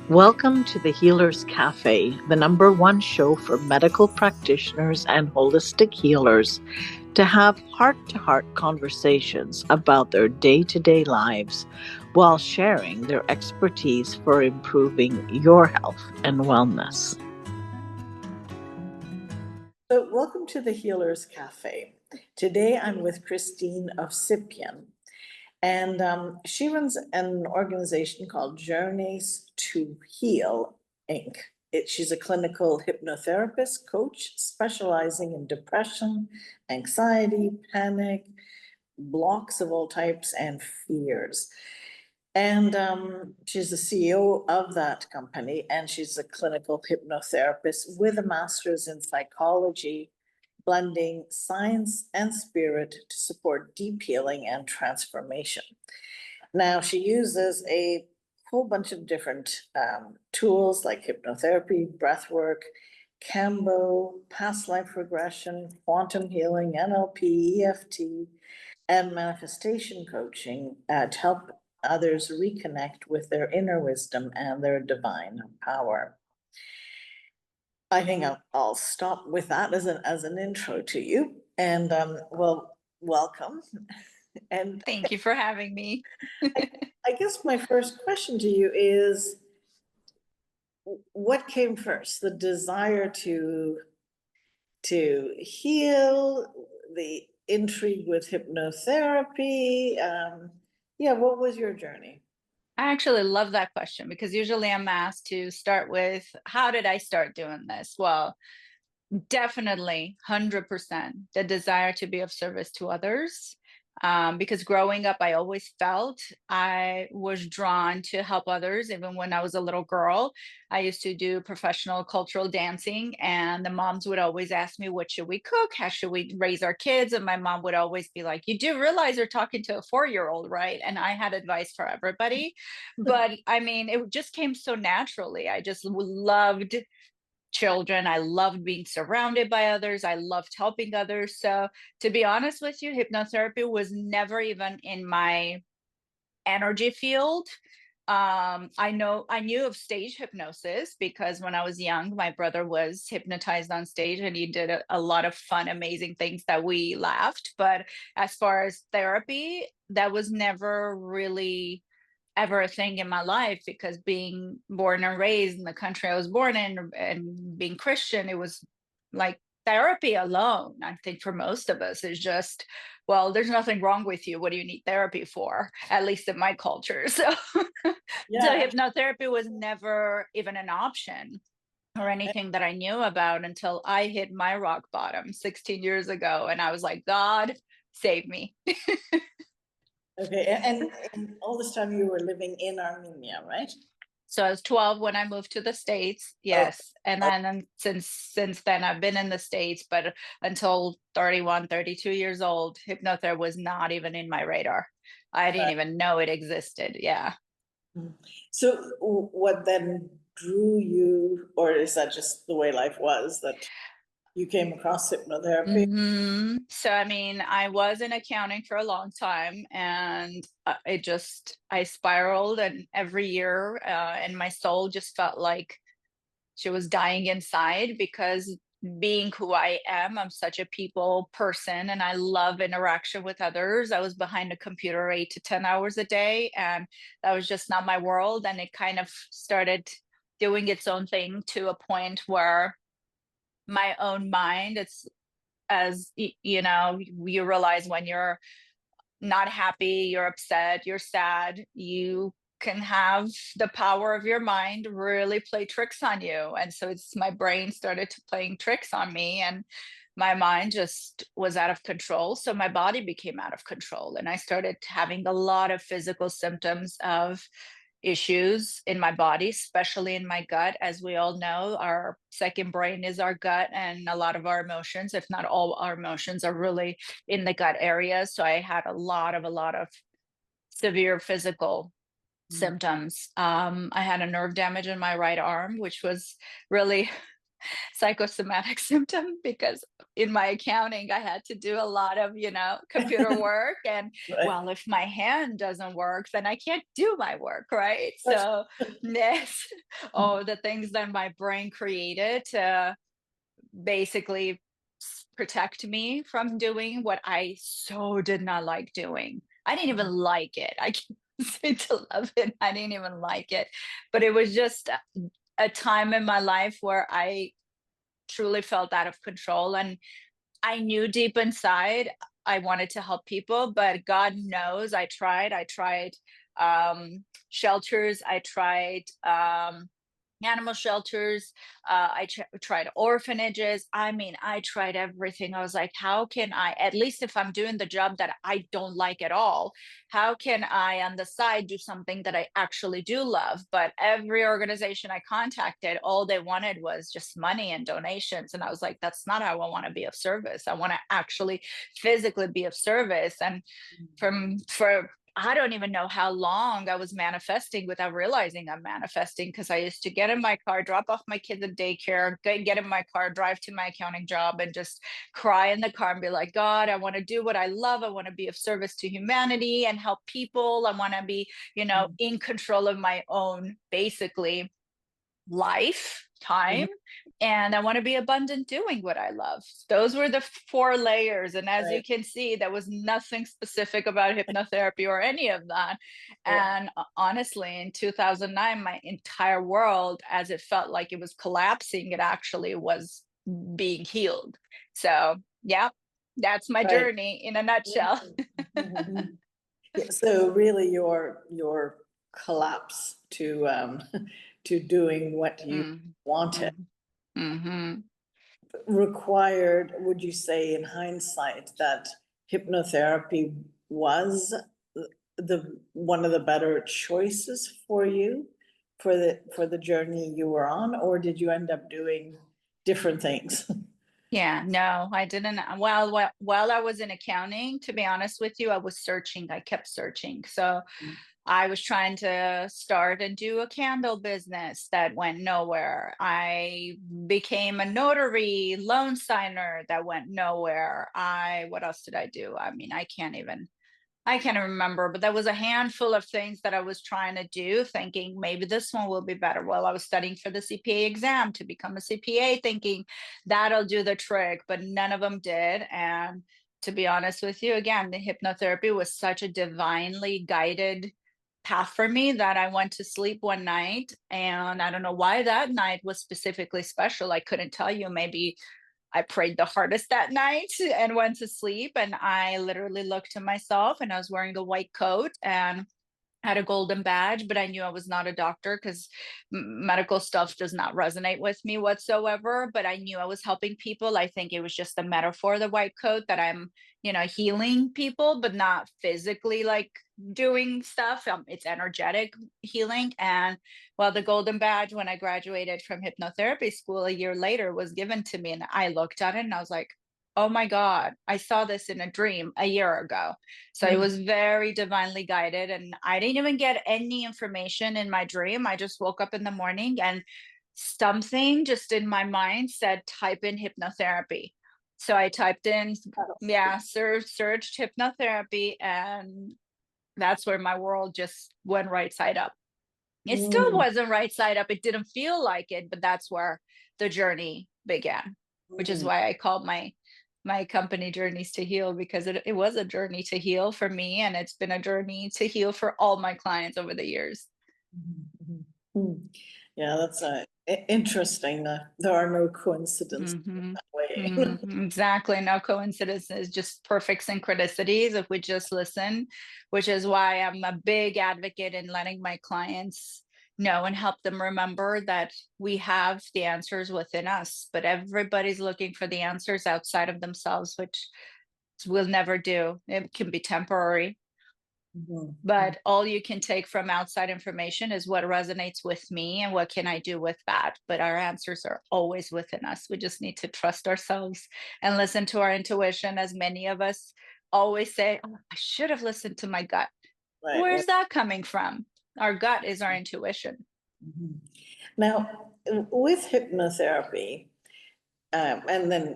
Welcome to the Healers Café, the number one show for medical practitioners and holistic healers to have heart to heart conversations about their day to day lives while sharing their expertise for improving your health and wellness. So, welcome to the Healers Cafe. Today I'm with Kristine Ovsepian, and she runs an organization called Journeys to Heal, Inc. She's a clinical hypnotherapist coach specializing in depression, anxiety, panic, blocks of all types, and fears. And she's the CEO of that company, and she's a clinical hypnotherapist with a master's in psychology, blending science and spirit to support deep healing and transformation. Now, she uses a whole bunch of different tools like hypnotherapy, breathwork, Cambo, past life regression, quantum healing, NLP, EFT, and manifestation coaching to help others reconnect with their inner wisdom and their divine power. I think I'll stop with that as an intro to you, and well, welcome. And Thank you for having me. I guess my first question to you is, what came first, the desire to heal, the intrigue with hypnotherapy? Yeah, what was your journey? I actually love that question because usually I'm asked to start with, how did I start doing this? Well, definitely 100% the desire to be of service to others. Because growing up, I always felt I was drawn to help others. Even when I was a little girl, I used to do professional cultural dancing, and the moms would always ask me, what should we cook? How should we raise our kids? And my mom would always be like, you do realize you're talking to a 4-year-old, right? And I had advice for everybody. But I mean, it just came so naturally. I just loved children. I loved being surrounded by others. I loved helping others. So, to be honest with you, hypnotherapy was never even in my energy field. I knew of stage hypnosis because when I was young, my brother was hypnotized on stage and he did a lot of fun, amazing things that we laughed. But as far as therapy, that was never really ever a thing in my life, because being born and raised in the country I was born in and being Christian, it was like therapy alone, I think, for most of us is just, well, there's nothing wrong with you. What do you need therapy for? At least in my culture. So, so Yeah. hypnotherapy was never even an option or anything that I knew about until I hit my rock bottom 16 years ago. And I was like, God, save me. Okay, and all this time you were living in Armenia, right? So I was 12 when I moved to the States. Okay. Yes. And then since then I've been in the States, but until 31, 32 years old, hypnotherapy was not even in my radar. I didn't even know it existed. Yeah. So what then drew you, or is that just the way life was, that you came across hypnotherapy? So I mean, I was in accounting for a long time, and I spiraled, and every year, and my soul just felt like she was dying inside, because being who I am, I'm such a people person and I love interaction with others. I was behind a computer 8 to 10 hours a day, and that was just not my world. And it kind of started doing its own thing to a point where my own mind, it's you realize when you're not happy, you're upset, you're sad, you can have the power of your mind really play tricks on you. And so it's my brain started to playing tricks on me, and my mind just was out of control. So my body became out of control, and I started having a lot of physical symptoms of issues in my body, especially in my gut. As we all know, our second brain is our gut, and a lot of our emotions, if not all our emotions, are really in the gut area. So I had a lot of severe physical Mm. symptoms. I had a nerve damage in my right arm, which was really psychosomatic symptom, because in my accounting, I had to do a lot of, computer work. And Right. well, if my hand doesn't work, then I can't do my work, right? Right. So, yes, oh, the things that my brain created to basically protect me from doing what I so did not like doing. I didn't even like it. I can't say to love it. I didn't even like it. But it was just a time in my life where I truly felt out of control. And I knew deep inside I wanted to help people, but God knows I tried. I tried shelters. I tried animal shelters. I tried orphanages. I mean, I tried everything. I was like, how can I, at least if I'm doing the job that I don't like at all, how can I on the side do something that I actually do love? But every organization I contacted, all they wanted was just money and donations. And I was like, that's not how I want to be of service. I want to actually physically be of service. And for I don't even know how long I was manifesting without realizing I'm manifesting, because I used to get in my car, drop off my kids at daycare, get in my car, drive to my accounting job, and just cry in the car and be like, God, I want to do what I love. I want to be of service to humanity and help people. I want to be, in control of my own, basically, life, time, and I want to be abundant doing what I love. Those were the 4 layers. And as you Right. can see, there was nothing specific about hypnotherapy or any of that. Yeah. And honestly, in 2009, my entire world, as it felt like it was collapsing, it actually was being healed. So yeah, that's my Right. journey in a nutshell. Mhm. Yeah, so really your collapse to to doing what you Mm, wanted mhm. required, would you say in hindsight that hypnotherapy was the one of the better choices for you for the journey you were on, or did you end up doing different things? Yeah, no, I didn't. While I was in accounting, to be honest with you, I was searching. I kept searching. So I was trying to start and do a candle business that went nowhere. I became a notary loan signer that went nowhere. What else did I do? I mean, I can't remember, but there was a handful of things that I was trying to do, thinking maybe this one will be better. Well, I was studying for the CPA exam to become a CPA, thinking that'll do the trick, but none of them did. And to be honest with you, again, the hypnotherapy was such a divinely guided path for me that I went to sleep one night, and I don't know why that night was specifically special. I couldn't tell you. Maybe I prayed the hardest that night and went to sleep. And I literally looked to myself, and I was wearing a white coat and had a golden badge, but I knew I was not a doctor because medical stuff does not resonate with me whatsoever. But I knew I was helping people. I think it was just a metaphor, the white coat, that I'm, healing people, but not physically like doing stuff. It's energetic healing. And well, the golden badge, when I graduated from hypnotherapy school a year later, was given to me. And I looked at it and I was like, oh my God, I saw this in a dream a year ago. So it was very divinely guided. And I didn't even get any information in my dream. I just woke up in the morning and something just in my mind said, type in hypnotherapy. So I typed in, searched hypnotherapy, and that's where my world just went right side up. It still Mm, wasn't right side up. It didn't feel like it, but that's where the journey began, which is mm, why I called my company Journeys to Heal, because it was a journey to heal for me, and it's been a journey to heal for all my clients over the years. mhm, mhm. Yeah, that's interesting. There are no coincidences Mm-hmm. that way. Mm-hmm. Exactly. No coincidences, just perfect synchronicities if we just listen, which is why I'm a big advocate in letting my clients know and help them remember that we have the answers within us, but everybody's looking for the answers outside of themselves, which we'll never do. It can be temporary, Mhm, but all you can take from outside information is what resonates with me and what can I do with that. But our answers are always within us. We just need to trust ourselves and listen to our intuition. As many of us always say, oh, I should have listened to my gut. right, right. Where's that coming from? Our gut is our intuition. Mhm. Now, with hypnotherapy, and then,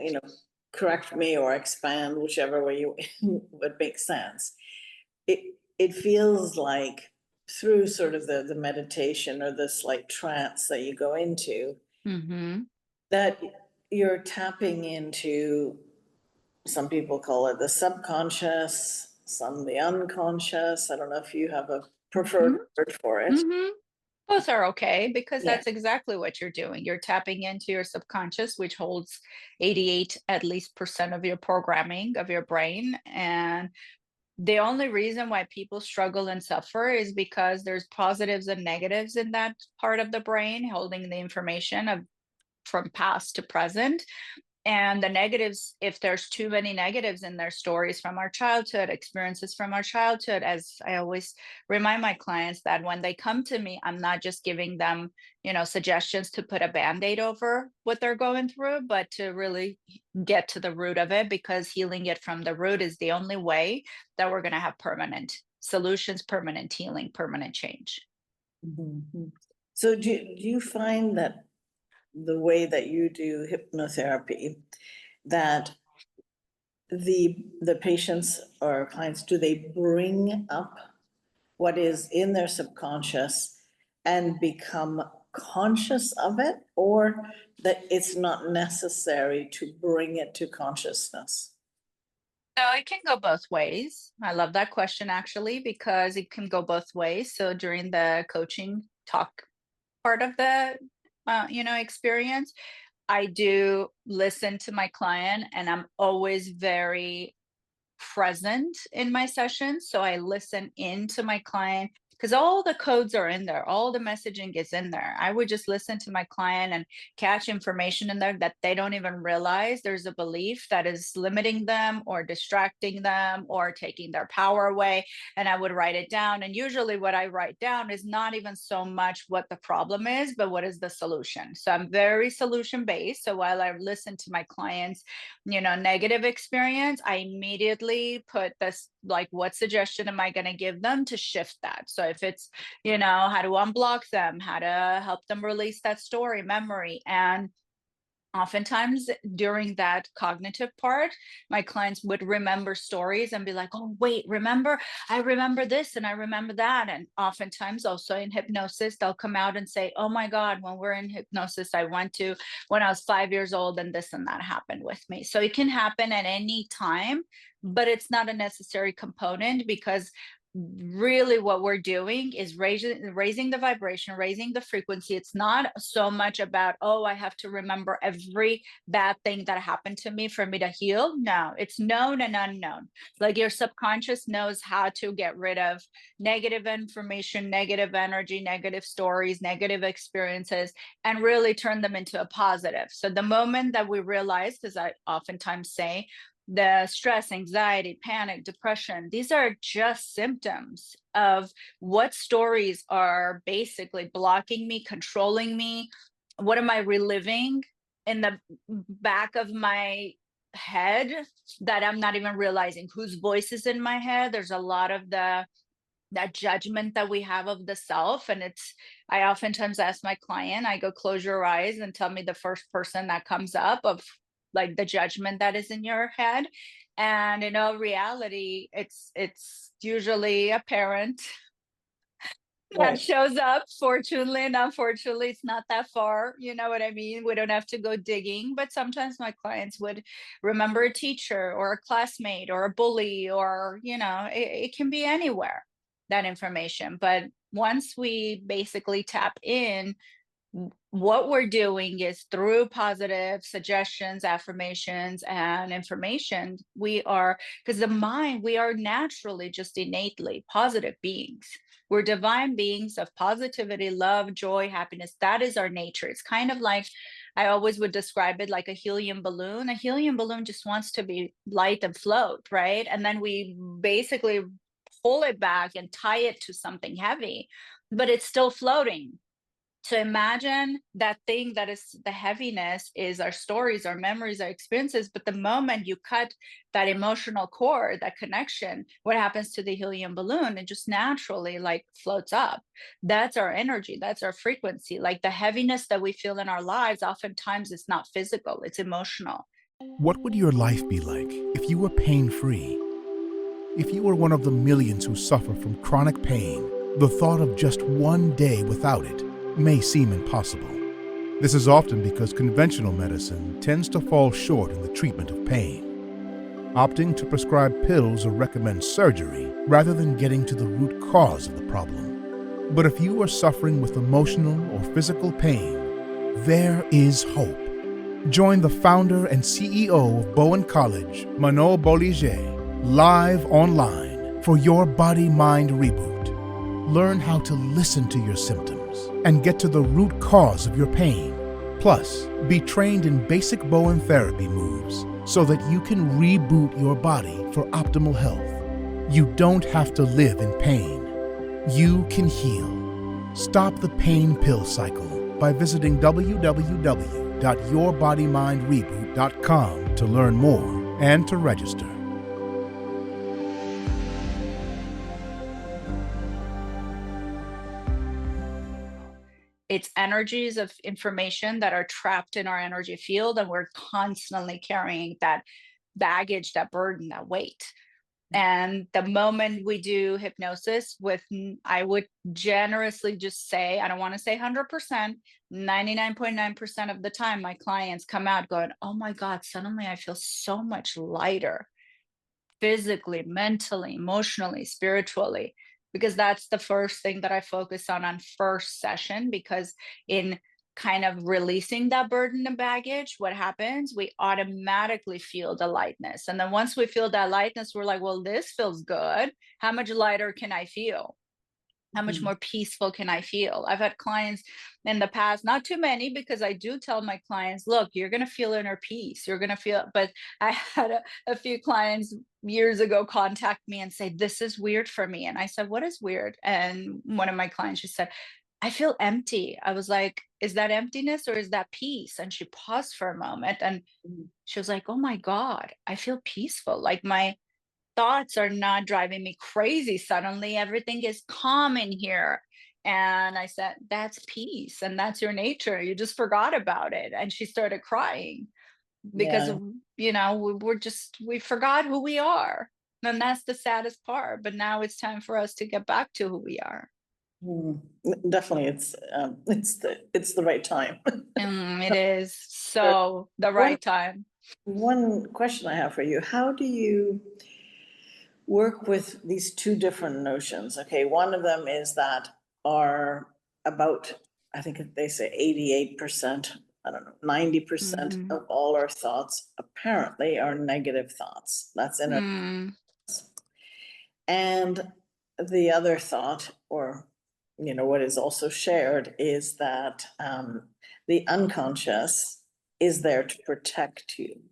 correct me or expand, whichever way you would make sense. It feels like through sort of the meditation or this like trance that you go into, that you're tapping into, some people call it the subconscious, some the unconscious. I don't know if you have a preferred word for it. Both are okay, because Yeah. that's exactly what you're doing. You're tapping into your subconscious, which holds 88 at least percent of your programming of your brain. And the only reason why people struggle and suffer is because there's positives and negatives in that part of the brain holding the information of from past to present. And the negatives, if there's too many negatives in their stories from our childhood, experiences from our childhood, as I always remind my clients that when they come to me, I'm not just giving them, suggestions to put a band-aid over what they're going through, but to really get to the root of it, because healing it from the root is the only way that we're going to have permanent solutions, permanent healing, permanent change. So do you find that the way that you do hypnotherapy, that the patients or clients, do they bring up what is in their subconscious and become conscious of it, or that it's not necessary to bring it to consciousness? So it can go both ways. I love that question, actually, because it can go both ways. So during the coaching talk part of the experience, I do listen to my client, and I'm always very present in my sessions. So I listen into my client, because all the codes are in there, all the messaging is in there. I would just listen to my client and catch information in there that they don't even realize there's a belief that is limiting them or distracting them or taking their power away. And I would write it down. And usually what I write down is not even so much what the problem is, but what is the solution. So I'm very solution based. So while I listen to my clients, negative experience, I immediately put this, like, what suggestion am I going to give them to shift that? So if it's, how to unblock them, how to help them release that story memory. And oftentimes during that cognitive part, my clients would remember stories and be like, oh, wait, I remember this and I remember that. And oftentimes also in hypnosis, they'll come out and say, oh my God, when we're in hypnosis, I went to when I was 5 years old and this and that happened with me. So it can happen at any time, but it's not a necessary component, because really what we're doing is raising the vibration, raising the frequency. It's not so much about, oh, I have to remember every bad thing that happened to me for me to heal. No, it's known and unknown. Like your subconscious knows how to get rid of negative information, negative energy, negative stories, negative experiences, and really turn them into a positive. So the moment that we realize, because I oftentimes say, the stress, anxiety, panic, depression, these are just symptoms of what stories are basically blocking me, controlling me. What am I reliving in the back of my head that I'm not even realizing? Whose voice is in my head? There's a lot of that judgment that we have of the self. And I oftentimes ask my client, I go, close your eyes and tell me the first person that comes up of like the judgment that is in your head. And in all reality, it's usually a parent that shows up. Fortunately and unfortunately, it's not that far. You know what I mean? We don't have to go digging, but sometimes my clients would remember a teacher or a classmate or a bully, or, it can be anywhere, that information. But once we basically tap in, what we're doing is through positive suggestions, affirmations, and information, because the mind, we are naturally just innately positive beings. We're divine beings of positivity, love, joy, happiness. That is our nature. It's kind of like, I always would describe it like a helium balloon. A helium balloon just wants to be light and float, right? And then we basically pull it back and tie it to something heavy, but it's still floating. So imagine that thing that is the heaviness is our stories, our memories, our experiences. But the moment you cut that emotional cord, that connection, what happens to the helium balloon? It just naturally like floats up. That's our energy. That's our frequency. Like the heaviness that we feel in our lives, oftentimes it's not physical, it's emotional. What would your life be like if you were pain-free? If you were one of the millions who suffer from chronic pain, the thought of just one day without it may seem impossible. This is often because conventional medicine tends to fall short in the treatment of pain, opting to prescribe pills or recommend surgery rather than getting to the root cause of the problem. But if you are suffering with emotional or physical pain, there is hope. Join the founder and CEO of Bowen College, Manon Bolliger, live online for your body-mind reboot. Learn how to listen to your symptoms and get to the root cause of your pain. Plus, be trained in basic Bowen therapy moves so that you can reboot your body for optimal health. You don't have to live in pain. You can heal. Stop the pain pill cycle by visiting www.yourbodymindreboot.com to learn more and to register. It's energies of information that are trapped in our energy field, and we're constantly carrying that baggage, that burden, that weight. And the moment we do hypnosis with, I would generously just say, I don't want to say 100%, 99.9% of the time, my clients come out going, oh my God, suddenly I feel so much lighter, physically, mentally, emotionally, spiritually, because that's the first thing that I focus on first session. Because in kind of releasing that burden and baggage, what happens? We automatically feel the lightness. And then once we feel that lightness, we're like, well, this feels good. How much lighter can I feel? How much more peaceful can I feel? I've had clients in the past, not too many, because I do tell my clients, look, you're going to feel inner peace. You're going to feel, but I had a few clients years ago contact me and say, this is weird for me. And I said, what is weird? And one of my clients, she said, I feel empty. I was like, is that emptiness or is that peace? And she paused for a moment and she was like, oh my God, I feel peaceful. Like my thoughts are not driving me crazy. Suddenly everything is calm in here. And I said, that's peace and that's your nature. You just forgot about it. And she started crying because Yeah. we forgot who we are. And that's the saddest part. But now it's time for us to get back to who we are. Definitely, it's the right time. It is so the right time. One question I have for you, how do you work with these two different notions? Okay, one of them is that are about, I think they say 88%, I don't know, 90% Mhm. of all our thoughts apparently are negative thoughts. That's in our, Mm, and the other thought, or what is also shared, is that the unconscious is there to protect you,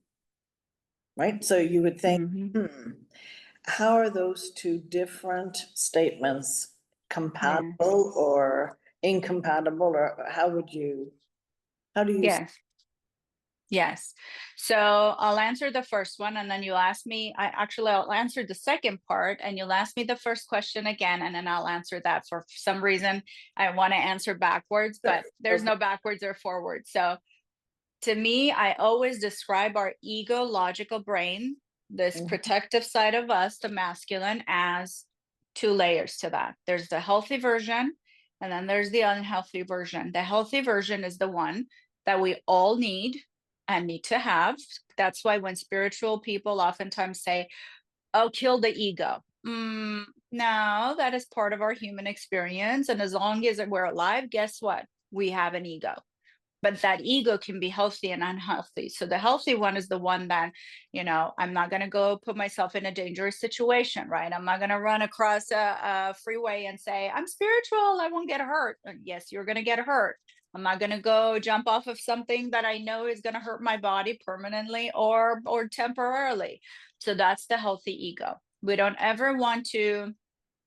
right? So you would think, mhm. how are those two different statements Yes. compatible or incompatible, or how do you? Yes. Yes. So I'll answer the first one and then you'll ask me, I'll answer the second part and you'll ask me the first question again, and then I'll answer that. For some reason, I want to answer backwards, but there's Okay. no backwards or forwards. So to me, I always describe our ego logical brain, this protective side of us, the masculine, as two layers to that. There's the healthy version, and then there's the unhealthy version. The healthy version is the one that we all need and need to have. That's why when spiritual people oftentimes say, oh, kill the ego. No, that is part of our human experience. And as long as we're alive, guess what? We have an ego, but that ego can be healthy and unhealthy. So the healthy one is the one that, I'm not going to go put myself in a dangerous situation, right? I'm not going to run across a freeway and say, I'm spiritual, I won't get hurt. Yes, you're going to get hurt. I'm not going to go jump off of something that I know is going to hurt my body permanently or temporarily. So that's the healthy ego. We don't ever want to,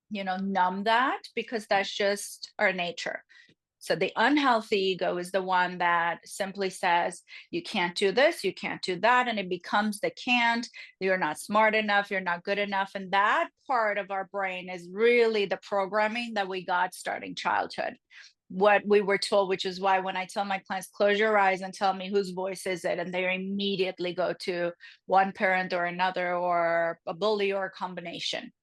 numb that, because that's just our nature. So the unhealthy ego is the one that simply says, you can't do this, you can't do that. And it becomes the can't, you're not smart enough, you're not good enough. And that part of our brain is really the programming that we got starting childhood. What we were told, which is why when I tell my clients, close your eyes and tell me whose voice is it, and they immediately go to one parent or another, or a bully, or a combination.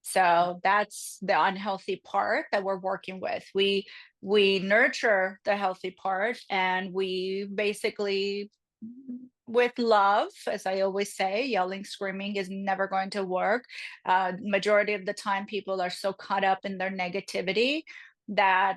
So that's the unhealthy part that we're working with. We nurture the healthy part, and we basically, with love, as I always say, yelling, screaming is never going to work. Majority of the time, people are so caught up in their negativity that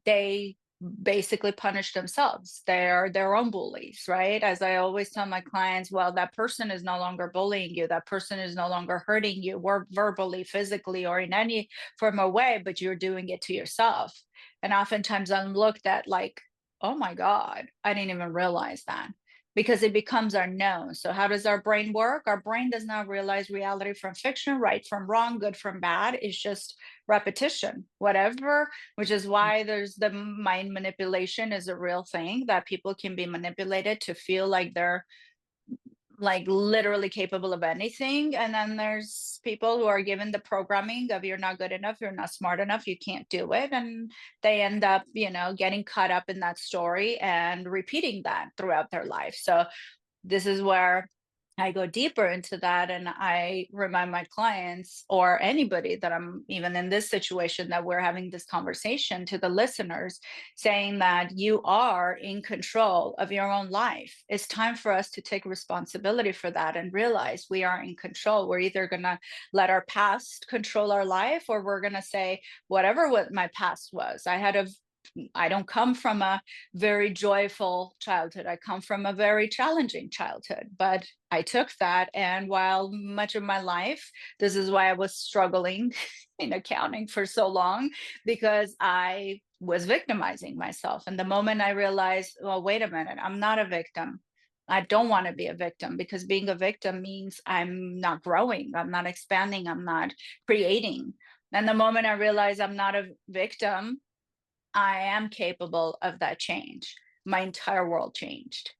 they basically punish themselves. They're their own bullies, right? As I always tell my clients, well, that person is no longer bullying you. That person is no longer hurting you, verbally, physically, or in any form or way, but you're doing it to yourself. And oftentimes I'm looked at like, oh my God, I didn't even realize that, because it becomes our known. So how does our brain work? Our brain does not realize reality from fiction, right from wrong, good from bad. It's just repetition, whatever, which is why there's the mind manipulation is a real thing, that people can be manipulated to feel like they're like literally capable of anything. And then there's people who are given the programming of, you're not good enough, you're not smart enough, you can't do it. And they end up, getting caught up in that story and repeating that throughout their life. So this is where I go deeper into that, and I remind my clients, or anybody that I'm even in this situation that we're having this conversation, to the listeners, saying that you are in control of your own life. It's time for us to take responsibility for that and realize we are in control. We're either going to let our past control our life, or we're going to say, whatever what my past was, I don't come from a very joyful childhood. I come from a very challenging childhood, but I took that. And while much of my life, this is why I was struggling in accounting for so long, because I was victimizing myself. And the moment I realized, well, wait a minute, I'm not a victim. I don't want to be a victim, because being a victim means I'm not growing, I'm not expanding, I'm not creating. And the moment I realized I'm not a victim, I am capable of that change. My entire world changed.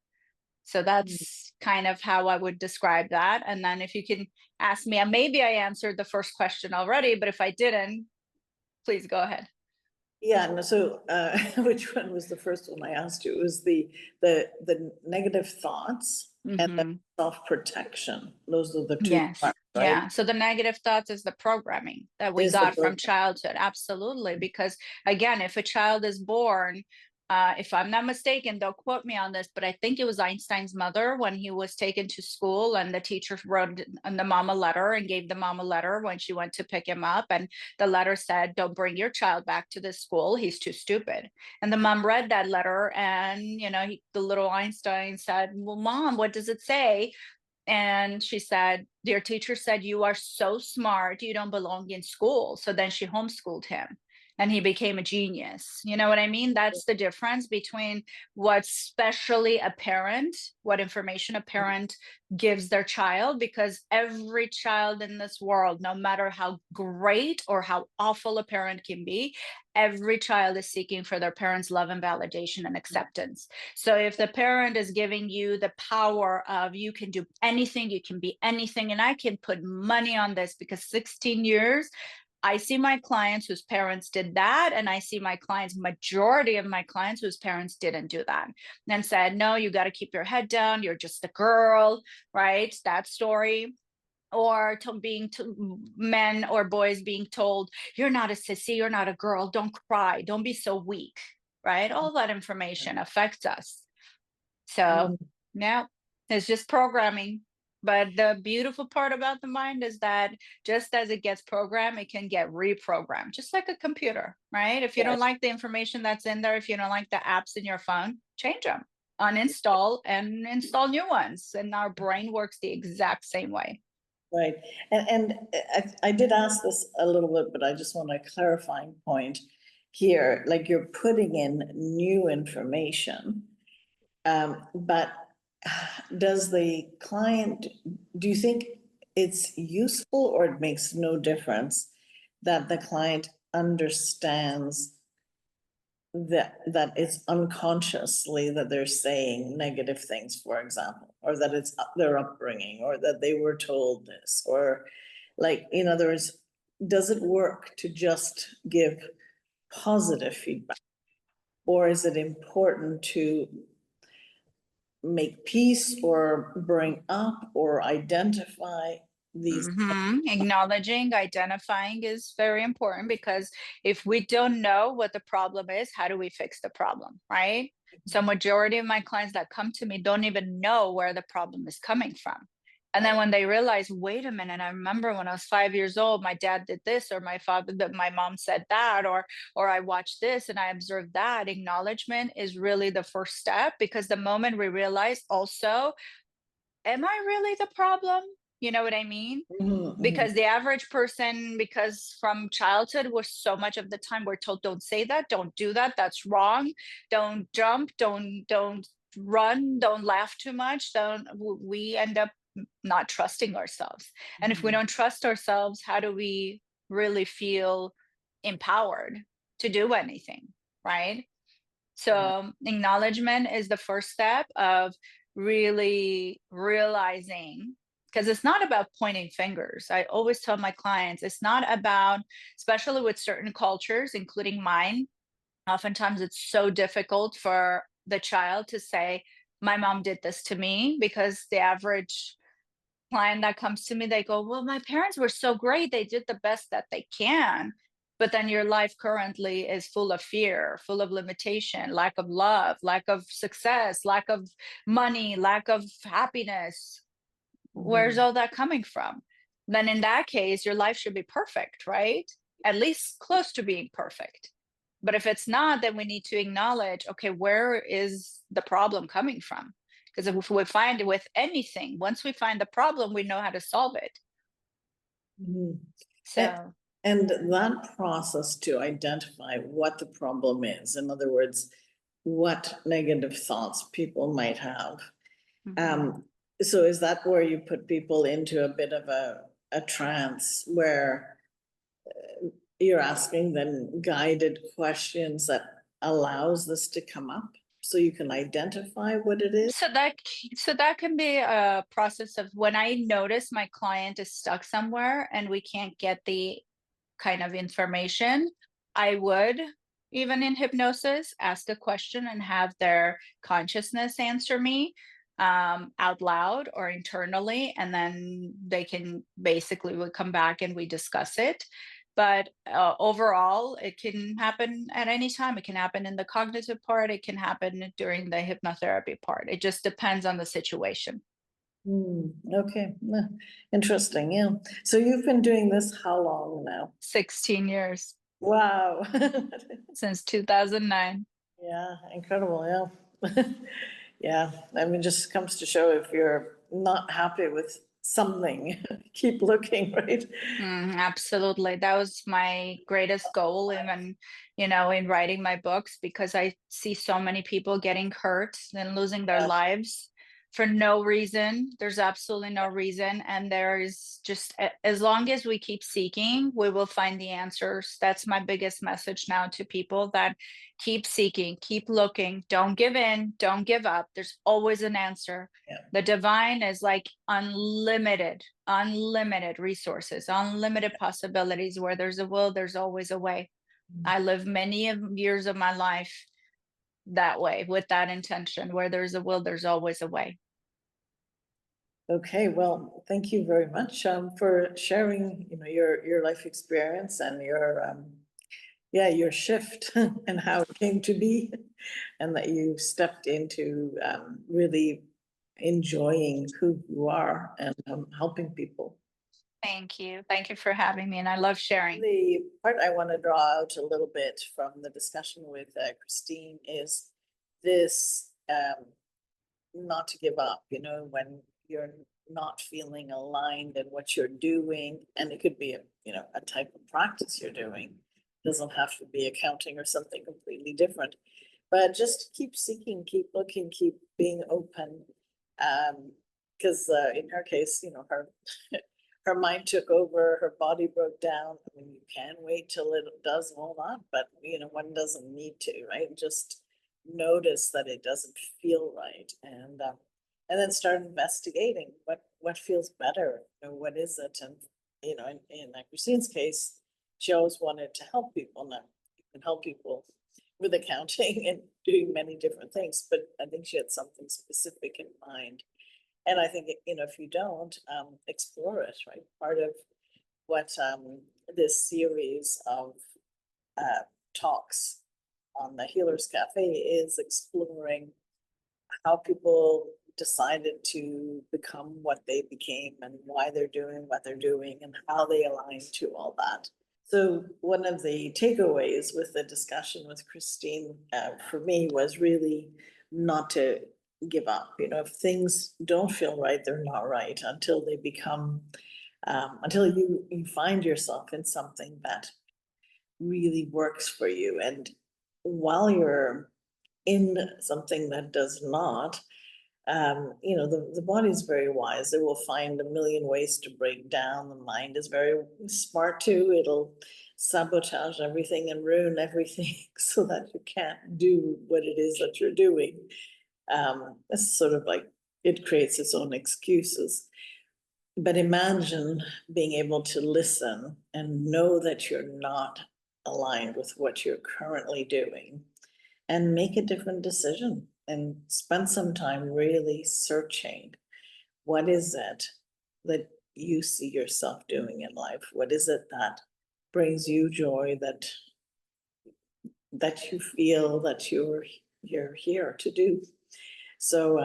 So that's kind of how I would describe that. And then if you can ask me, and maybe I answered the first question already, but if I didn't, please go ahead. Yeah, no, so which one was the first one I asked you? It was the negative thoughts and the self-protection. Those are the two Yes. parts, right? Yeah. So the negative thoughts is the programming that we got from childhood. Absolutely. Because again, if a child is born, if I'm not mistaken, don't quote me on this, but I think it was Einstein's mother, when he was taken to school and the teacher wrote the mom a letter and gave the mom a letter when she went to pick him up. And the letter said, don't bring your child back to this school. He's too stupid. And the mom read that letter, and, the little Einstein said, well, Mom, what does it say? And she said, your teacher said, you are so smart, you don't belong in school. So then she homeschooled him, and he became a genius. You know what I mean? That's the difference between what's specially a parent, what information a parent gives their child, because every child in this world, no matter how great or how awful a parent can be, every child is seeking for their parents' love and validation and acceptance. So if the parent is giving you the power of, you can do anything, you can be anything, and I can put money on this, because 16 years, I see my clients whose parents did that, and I see my clients, majority of my clients whose parents didn't do that, and said, no, you got to keep your head down, you're just a girl, right? That story. Or men or boys being told, you're not a sissy, you're not a girl, don't cry, don't be so weak, right? All that information affects us. So now it's just programming. But the beautiful part about the mind is that just as it gets programmed, it can get reprogrammed, just like a computer, right? If you don't like the information that's in there, if you don't like the apps in your phone, change them, uninstall and install new ones. And our brain works the exact same way. Right. And I did ask this a little bit, but I just want a clarifying point here. Like, you're putting in new information, but does the client, do you think it's useful, or it makes no difference that the client understands that it's unconsciously that they're saying negative things, for example, or that it's their upbringing, or that they were told this, or like, in other words, does it work to just give positive feedback? Or is it important to make peace or bring up or identify these? Acknowledging, identifying is very important, because if we don't know what the problem is, how do we fix the problem, right? So majority of my clients that come to me don't even know where the problem is coming from. And then when they realize, wait a minute, I remember when I was 5 years old, my dad did this, or my mom said that, or I watched this and I observed that. Acknowledgement is really the first step, because the moment we realize also, am I really the problem? You know what I mean? Because the average person, because from childhood, we're so much of the time we're told, don't say that, don't do that, that's wrong, don't jump, don't run, don't laugh too much, don't, we end up not trusting ourselves. And if we don't trust ourselves, how do we really feel empowered to do anything, right? So acknowledgement is the first step of really realizing, because it's not about pointing fingers. I always tell my clients, it's not about, especially with certain cultures, including mine, oftentimes it's so difficult for the child to say, my mom did this to me, because the average client that comes to me, they go, well, my parents were so great, they did the best that they can. But then your life currently is full of fear, full of limitation, lack of love, lack of success, lack of money, lack of happiness. Where's all that coming from? Then in that case, your life should be perfect, right? At least close to being perfect. But if it's not, then we need to acknowledge, okay, where is the problem coming from? Because if we find it with anything, once we find the problem, we know how to solve it. So, And that process to identify what the problem is, in other words, what negative thoughts people might have. So is that where you put people into a bit of a trance where you're asking them guided questions that allows this to come up, so you can identify what it is? so that can be a process of, when I notice my client is stuck somewhere and we can't get the kind of information, I would, even in hypnosis, ask a question and have their consciousness answer me out loud or internally, and then they can basically, would come back and we discuss it. But overall, it can happen at any time. It can happen in the cognitive part, it can happen during the hypnotherapy part. It just depends on the situation. Okay, interesting, yeah. So you've been doing this how long now? 16 years, Wow. since 2009. Yeah, incredible, yeah. Yeah, I mean, just comes to show, if you're not happy with something, keep looking, right? Absolutely. That was my greatest goal, even, in writing my books, because I see so many people getting hurt and losing their Yeah. lives for no reason. There's absolutely no reason. And there is just, as long as we keep seeking, we will find the answers. That's my biggest message now to people, that keep seeking, keep looking, don't give in, don't give up. There's always an answer. Yeah. The divine is like unlimited resources, unlimited possibilities. Where there's a will, there's always a way. I live many years of my life that way, with that intention. Where there's a will, there's always a way. Okay, well, thank you very much for sharing, your life experience and your shift and how it came to be, and that you stepped into really enjoying who you are and helping people. Thank you for having me, and I love sharing. The part I want to draw out a little bit from the discussion with Kristine is this, not to give up, when you're not feeling aligned in what you're doing. And it could be a type of practice you're doing. It doesn't have to be accounting or something completely different, but just keep seeking, keep looking, keep being open. Because in her case, her mind took over, her body broke down. I mean, you can wait till it does all that, but one doesn't need to, right? Just notice that it doesn't feel right, and then start investigating what feels better, what is it? And in Kristine's case, she always wanted to help people. Now you can help people with accounting and doing many different things, but I think she had something specific in mind. And I think, if you don't, explore it, right? Part of what this series of talks on the Healers Café is exploring how people decided to become what they became and why they're doing what they're doing and how they align to all that. So one of the takeaways with the discussion with Kristine for me was really not to give up. If things don't feel right, they're not right until they become, until you find yourself in something that really works for you. And while you're in something that does not, the body is very wise. It will find a million ways to break down. The mind is very smart too. It'll sabotage everything and ruin everything so that you can't do what it is that you're doing. It's sort of like it creates its own excuses. But imagine being able to listen and know that you're not aligned with what you're currently doing and make a different decision and spend some time really searching. What is it that you see yourself doing in life? What is it that brings you joy, that you feel that you're here to do? So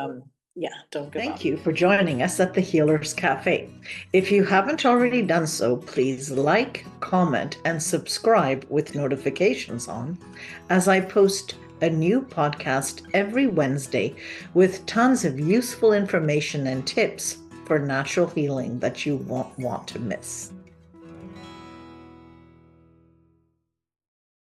don't give up. Thank you for joining us at the Healers Café. If you haven't already done so, please like, comment, and subscribe with notifications on, as I post a new podcast every Wednesday with tons of useful information and tips for natural healing that you won't want to miss.